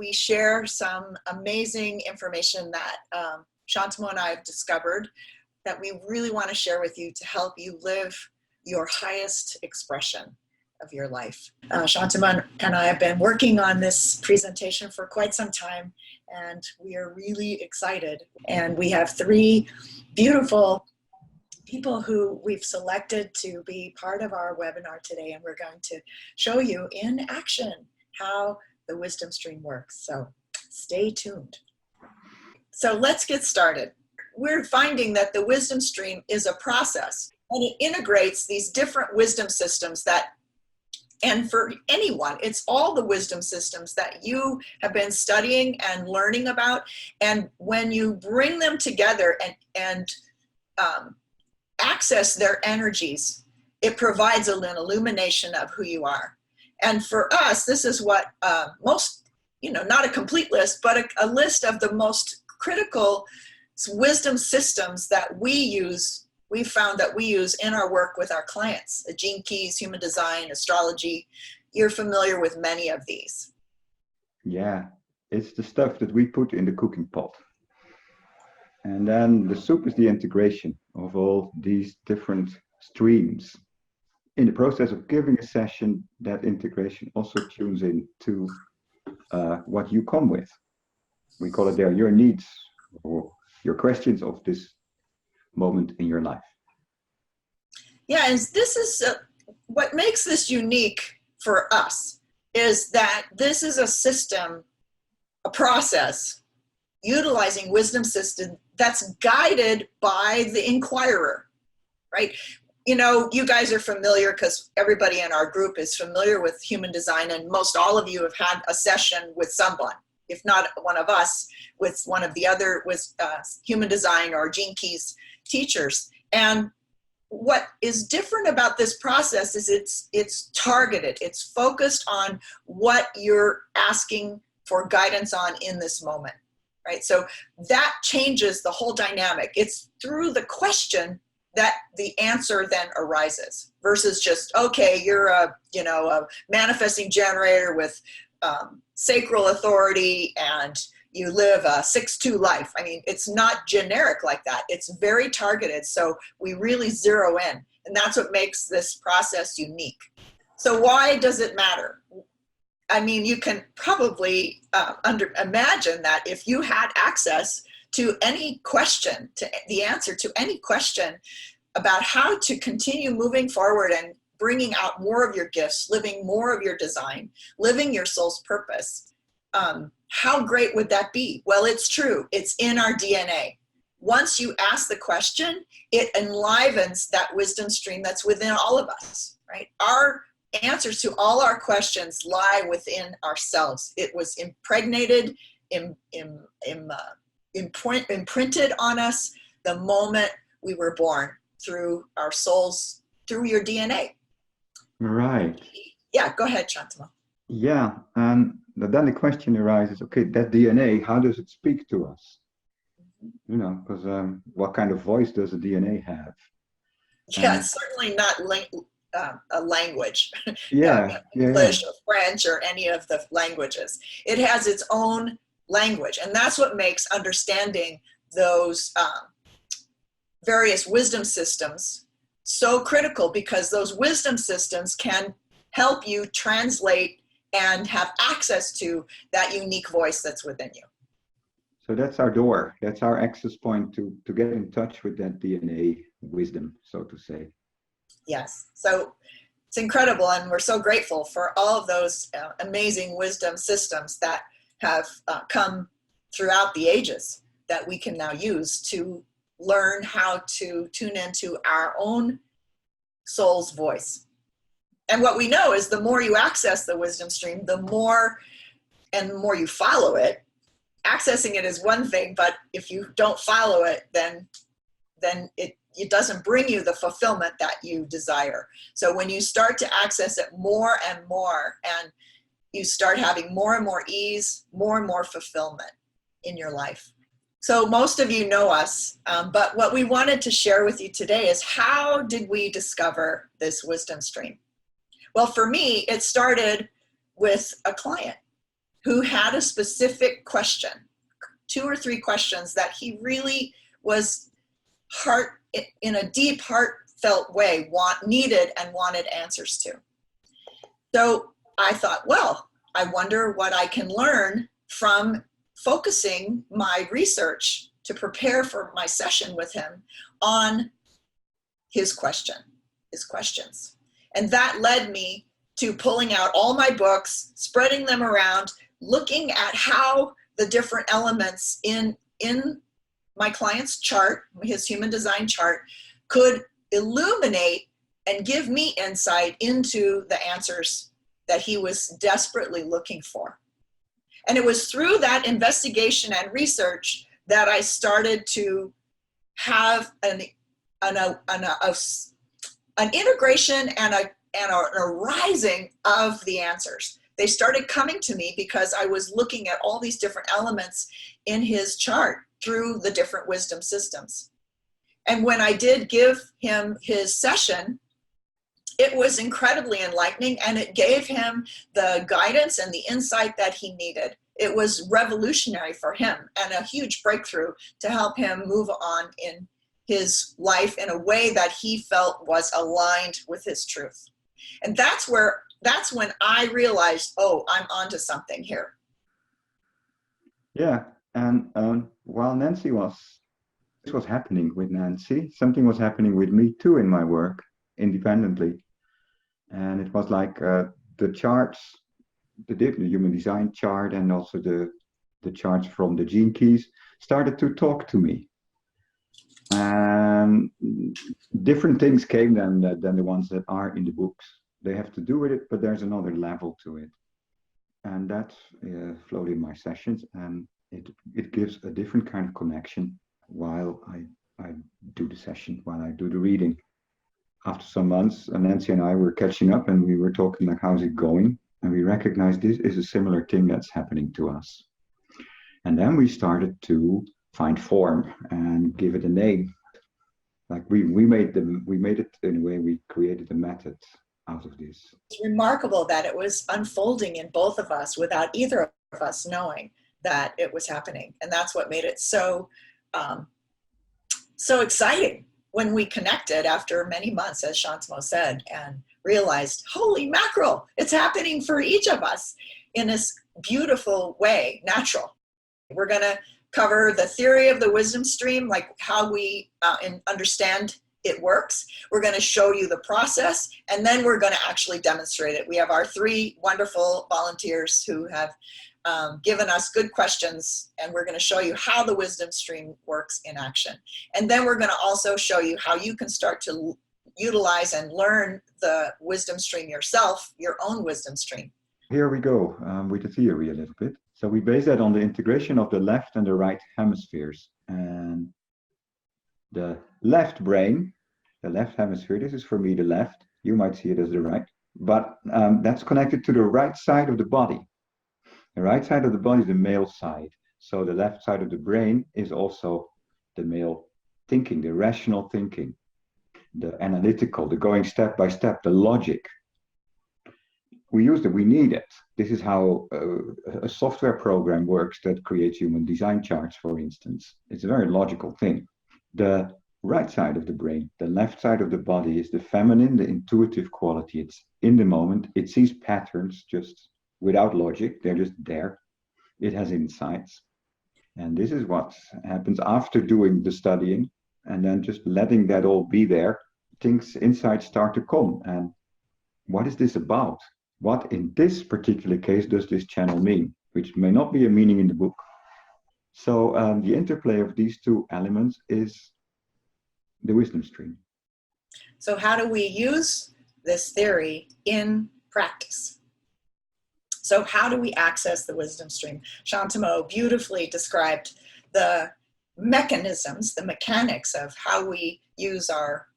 we share some amazing information that Shantamo and I have discovered that we really want to share with you to help you live your highest expression of your life. Shantamo and I have been working on this presentation for quite some time, and we are really excited. And we have three beautiful people who we've selected to be part of our webinar today, and we're going to show you in action how the wisdom stream works. So stay tuned. So let's get started. We're finding that the wisdom stream is a process, and it integrates these different wisdom systems and for anyone, it's all the wisdom systems that you have been studying and learning about. And when you bring them together and access their energies, it provides an illumination of who you are. And for us, this is what most, not a complete list, but a list of the most critical wisdom systems that we found that we use in our work with our clients. The gene keys, human design, astrology. You're familiar with many of these. Yeah, it's the stuff that we put in the cooking pot. And then the soup is the integration of all these different streams. In the process of giving a session, that integration also tunes in to what you come with. We call it your needs or your questions of this moment in your life. Yeah, and this is what makes this unique for us is that this is a system, a process, utilizing wisdom system that's guided by the inquirer, right? You guys are familiar because everybody in our group is familiar with human design, and most all of you have had a session with someone, if not one of us, with one of the other human design or gene keys teachers. And what is different about this process is it's targeted, it's focused on what you're asking for guidance on in this moment, right? So that changes the whole dynamic. It's through the question that the answer then arises versus just, okay, you're a manifesting generator with sacral authority and you live a 6-2 life. I mean, it's not generic like that. It's very targeted. So we really zero in, and that's what makes this process unique. So why does it matter? I mean, you can probably imagine that if you had access to any question, to the answer to any question about how to continue moving forward and bringing out more of your gifts, living more of your design, living your soul's purpose, how great would that be? Well, it's true. It's in our DNA. Once you ask the question, it enlivens that wisdom stream that's within all of us, right? Our answers to all our questions lie within ourselves. It was impregnated, imprinted on us the moment we were born through our souls, through your DNA. Right. Yeah, go ahead, Shantamo. Yeah, and then the question arises, okay, that DNA, how does it speak to us? Because what kind of voice does a DNA have? Yeah, it's certainly not a language. Yeah, English or French or any of the languages. It has its own language, and that's what makes understanding those various wisdom systems so critical, because those wisdom systems can help you translate and have access to that unique voice that's within you. So that's our door. That's our access point to get in touch with that DNA wisdom, so to say. Yes. So it's incredible, and we're so grateful for all of those amazing wisdom systems that have come throughout the ages that we can now use to learn how to tune into our own soul's voice. And what we know is the more you access the wisdom stream, the more you follow it. Accessing it is one thing, but if you don't follow it, then it doesn't bring you the fulfillment that you desire. So when you start to access it more and more, and you start having more and more ease, more and more fulfillment in your life. So most of you know us, but what we wanted to share with you today is how did we discover this wisdom stream? Well, for me, it started with a client who had a specific question, 2 or 3 questions that he really was in a deep, heartfelt way, needed and wanted answers to. So I thought, well, I wonder what I can learn from focusing my research to prepare for my session with him on his questions. And that led me to pulling out all my books, spreading them around, looking at how the different elements in my client's chart, his human design chart, could illuminate and give me insight into the answers that he was desperately looking for. And it was through that investigation and research that I started to have an integration and a rising of the answers. They started coming to me because I was looking at all these different elements in his chart through the different wisdom systems. And when I did give him his session, it was incredibly enlightening, and it gave him the guidance and the insight that he needed. It was revolutionary for him and a huge breakthrough to help him move on in his life in a way that he felt was aligned with his truth. And that's when I realized, oh, I'm onto something here. Yeah, and while this was happening with Nancy, something was happening with me too in my work independently. And it was like the charts, the human design chart, and also the charts from the gene keys started to talk to me. And different things came than the ones that are in the books. They have to do with it, but there's another level to it. And that flowed in my sessions, and it gives a different kind of connection while I do the session, while I do the reading. After some months, Nancy and I were catching up, and we were talking like, how's it going? And we recognized this is a similar thing that's happening to us. And then we started to find form and give it a name. Like we made it in a way, we created a method out of this. It's remarkable that it was unfolding in both of us without either of us knowing that it was happening. And that's what made it so exciting when we connected after many months, as Shantamo said, and realized, holy mackerel, it's happening for each of us in this beautiful way, natural. We're going to cover the theory of the wisdom stream, like how we understand it works. We're going to show you the process, and then we're going to actually demonstrate it. We have our 3 wonderful volunteers who have given us good questions, and we're going to show you how the wisdom stream works in action. And then we're going to also show you how you can start to utilize and learn the wisdom stream yourself, your own wisdom stream. Here we go with the theory a little bit. So we base that on the integration of the left and the right hemispheres. And the left brain, the left hemisphere, this is for me the left, you might see it as the right, but that's connected to the right side of the body. The right side of the body is the male side. So the left side of the brain is also the male thinking, the rational thinking, the analytical, the going step by step, the logic. We use it, we need it. This is how a software program works that creates human design charts, for instance. It's a very logical thing. The right side of the brain, the left side of the body, is the feminine, the intuitive quality. It's in the moment. It sees patterns just without logic. They're just there. It has insights. And this is what happens after doing the studying and then just letting that all be there. Insights start to come. And what is this about? What in this particular case does this channel mean? Which may not be a meaning in the book. So the interplay of these 2 elements is the wisdom stream. So how do we use this theory in practice? So how do we access the wisdom stream? Shantamo beautifully described the mechanisms, the mechanics of how we use our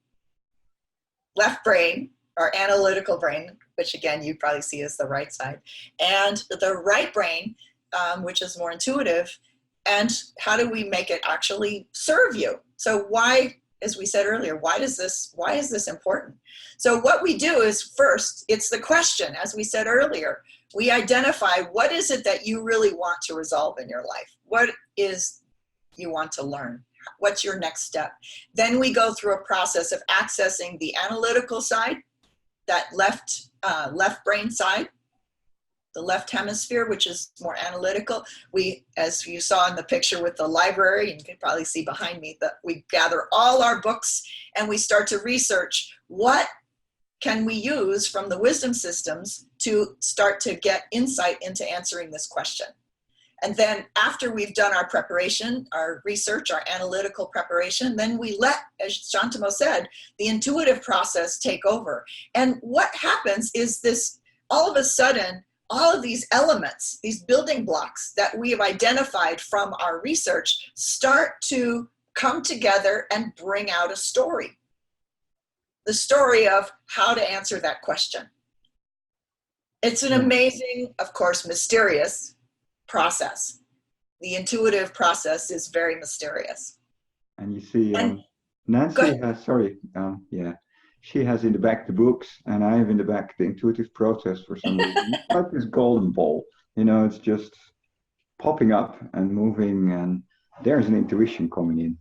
left brain, our analytical brain, which again, you probably see as the right side, and the right brain, which is more intuitive, and how do we make it actually serve you? So why as we said earlier, why is this important? So what we do is, first, it's the question. As we said earlier, we identify what is it that you really want to resolve in your life? What is you want to learn? What's your next step? Then we go through a process of accessing the analytical side, that left brain side, the left hemisphere, which is more analytical. We, as you saw in the picture with the library, and you can probably see behind me, that we gather all our books and we start to research what can we use from the wisdom systems to start to get insight into answering this question. And then after we've done our preparation, our research, our analytical preparation, then we let, as Shantamo said, the intuitive process take over. And what happens is this, all of a sudden, all of these elements, these building blocks that we have identified from our research start to come together and bring out a story. The story of how to answer that question. It's an amazing, of course, mysterious process. The intuitive process is very mysterious. And you see, Nancy has, she has in the back the books, and I have in the back the intuitive process for some reason. It's like this golden ball, it's just popping up and moving, and there's an intuition coming in.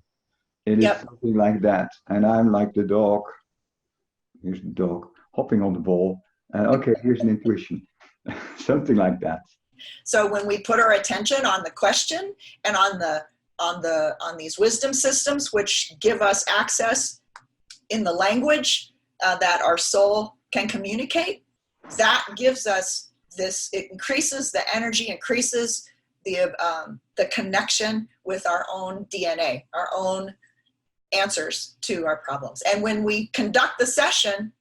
It is something like that. And I'm like the dog. Here's the dog hopping on the ball. And okay, here's an intuition. Something like that. So when we put our attention on the question and on these wisdom systems, which give us access in the language that our soul can communicate, that gives us this, it increases the energy, increases the connection with our own DNA, our own answers to our problems. And when we conduct the session,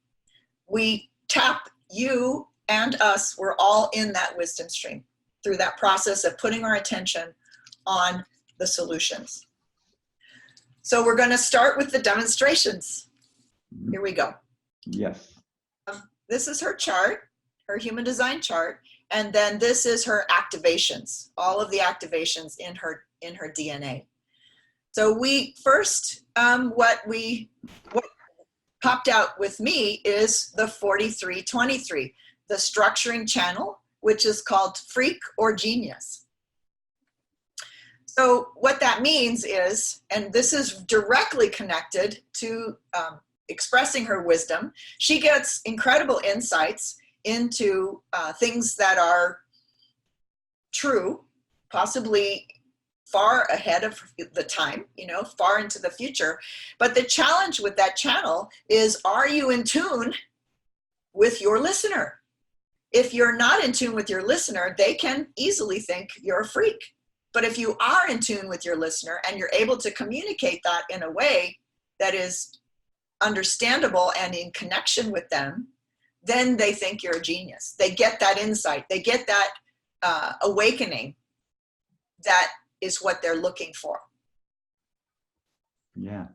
we tap you and us, we're all in that wisdom stream through that process of putting our attention on the solutions. So we're going to start with the demonstrations. Here we go. Yes. This is her chart, her human design chart, and then this is her activations, all of the activations in her DNA. So we first, what popped out with me is the 4323, the structuring channel, which is called freak or genius. So what that means is, and this is directly connected to expressing her wisdom, she gets incredible insights into things that are true, possibly far ahead of the time, far into the future. But the challenge with that channel is, are you in tune with your listener? If you're not in tune with your listener, they can easily think you're a freak. But if you are in tune with your listener and you're able to communicate that in a way that is understandable and in connection with them, then they think you're a genius. They get that insight. They get that awakening. That is what they're looking for. Yeah.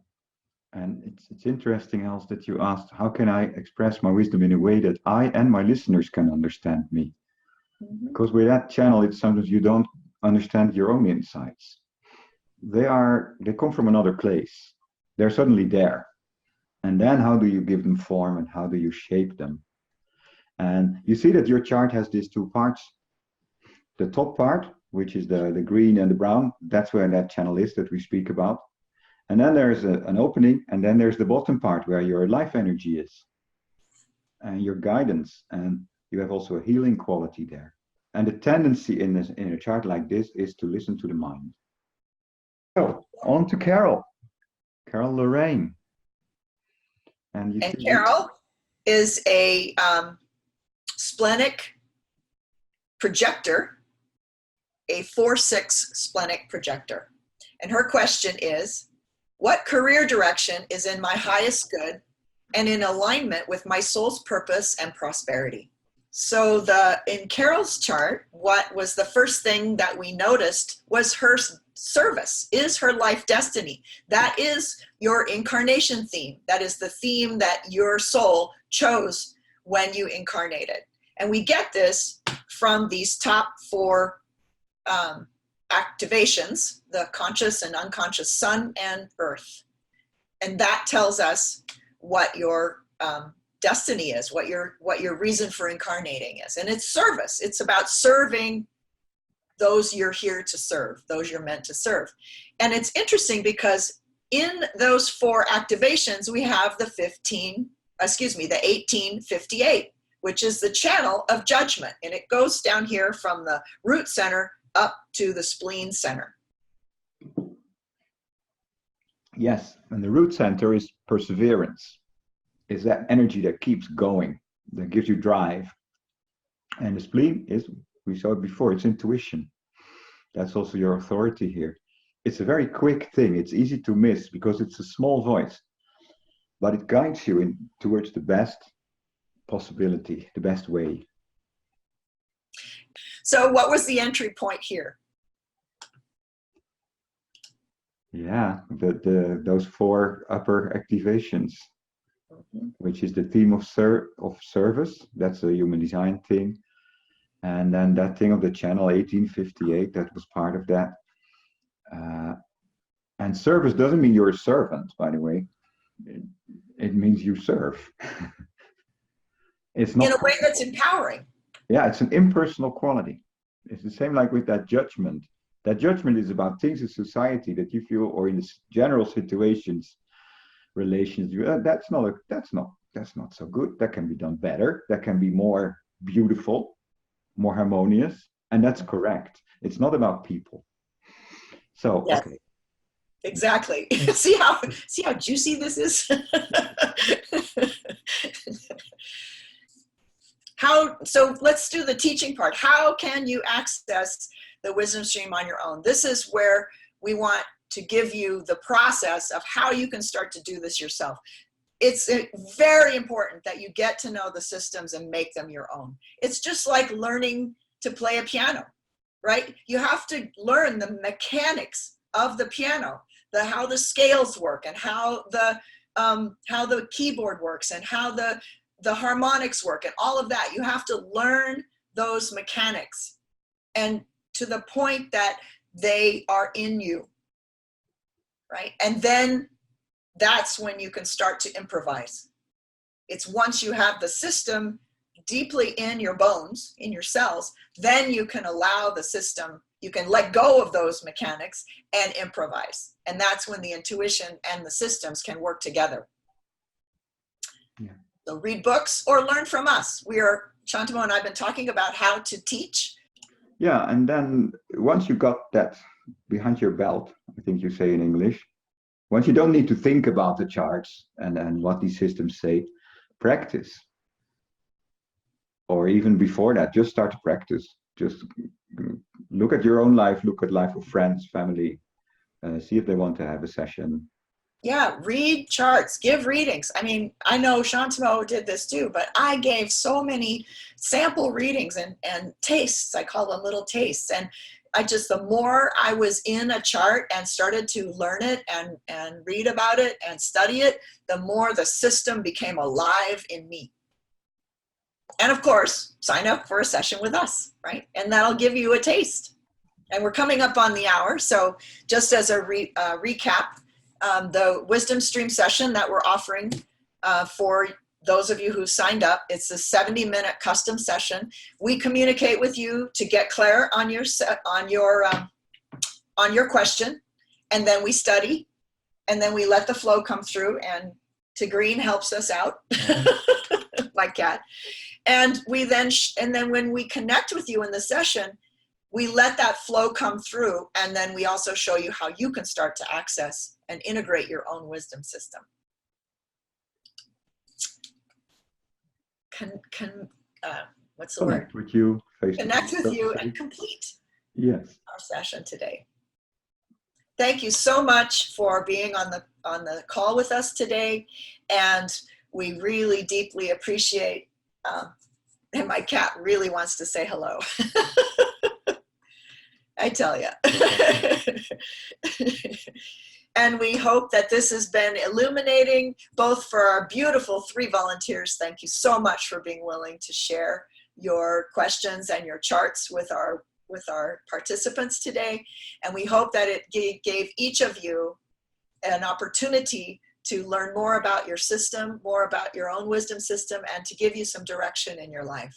And it's interesting, Els, that you asked, how can I express my wisdom in a way that I and my listeners can understand me? Mm-hmm. Because with that channel, it's sometimes you don't understand your own insights. They come from another place. They're suddenly there. And then how do you give them form and how do you shape them? And you see that your chart has these two parts. The top part, which is the green and the brown, that's where that channel is that we speak about. And then there's an opening, and then there's the bottom part where your life energy is and your guidance, and you have also a healing quality there. And the tendency in a chart like this is to listen to the mind. So on to Carol Lorraine. And Carol is a splenic projector, a 4-6 splenic projector. And her question is, what career direction is in my highest good and in alignment with my soul's purpose and prosperity? So in Carol's chart, what was the first thing that we noticed was her service, is her life destiny. That is your incarnation theme. That is the theme that your soul chose when you incarnated. And we get this from these top 4 activations, the conscious and unconscious sun and earth. And that tells us what your destiny is, what your reason for incarnating is. And it's service. It's about serving those you're here to serve, those you're meant to serve. And it's interesting because in those 4 activations, we have the 1858, which is the channel of judgment. And it goes down here from the root center up to the spleen center. Yes, and the root center is perseverance. Is that energy that keeps going, that gives you drive. And the spleen is, we saw it before, it's intuition. That's also your authority here. It's a very quick thing. It's easy to miss because it's a small voice, but it guides you towards the best possibility, the best way. So what was the entry point here? Yeah, those 4 upper activations, which is the theme of service. That's a human design thing. And then that thing of the channel 1858, that was part of that. And service doesn't mean you're a servant, by the way. It means you serve. It's not in a way that's empowering. Yeah, it's an impersonal quality. It's the same like with that judgment. That judgment is about things in society that you feel, or in the general situations, relations. That's not so good. That can be done better. That can be more beautiful, more harmonious, and that's correct. It's not about people. So yes. Okay. Exactly. see how juicy this is. So let's do the teaching part. How can you access the wisdom stream on your own? This is where we want to give you the process of how you can start to do this yourself. It's very important that you get to know the systems and make them your own. It's just like learning to play a piano, right? You have to learn the mechanics of the piano, how the scales work, and how the keyboard works, and how the harmonics work, and all of that. You have to learn those mechanics, and to the point that they are in you, right? And then that's when you can start to improvise. It's once you have the system deeply in your bones, in your cells, then you can allow the system, you can let go of those mechanics and improvise. And that's when the intuition and the systems can work together. Yeah. So read books or learn from us. Shantamo and I have been talking about how to teach. Yeah, and then once you got that behind your belt, I think you say in English, once you don't need to think about the charts and what these systems say, practice. Or even before that, just start to practice. Just look at your own life, look at life of friends, family, see if they want to have a session. Yeah, read charts, give readings. I mean, I know Shantamo did this too, but I gave so many sample readings and tastes. I call them little tastes. And the more I was in a chart and started to learn it and read about it and study it, the more the system became alive in me. And of course, sign up for a session with us, right? And that'll give you a taste. And we're coming up on the hour. So just as a recap, the Wisdom Stream session that we're offering for those of you who signed up, it's a 70-minute custom session. We communicate with you to get clear on your question, and then we study, and then we let the flow come through. And Tigreen helps us out, my cat. And then when we connect with you in the session, we let that flow come through, and then we also show you how you can start to access and integrate your own wisdom system. What's the Connect word? with you, Connect with you and complete our session today. Thank you so much for being on the call with us today, and we really deeply appreciate. And my cat really wants to say hello. I tell you. And we hope that this has been illuminating both for our beautiful 3 volunteers. Thank you so much for being willing to share your questions and your charts with our participants today. And we hope that it gave each of you an opportunity to learn more about your system, more about your own wisdom system, and to give you some direction in your life.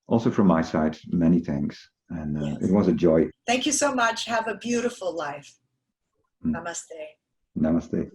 Also from my side, many thanks. And Yes. it was a joy. Thank you so much. Have a beautiful life. Mm. Namaste. Namaste.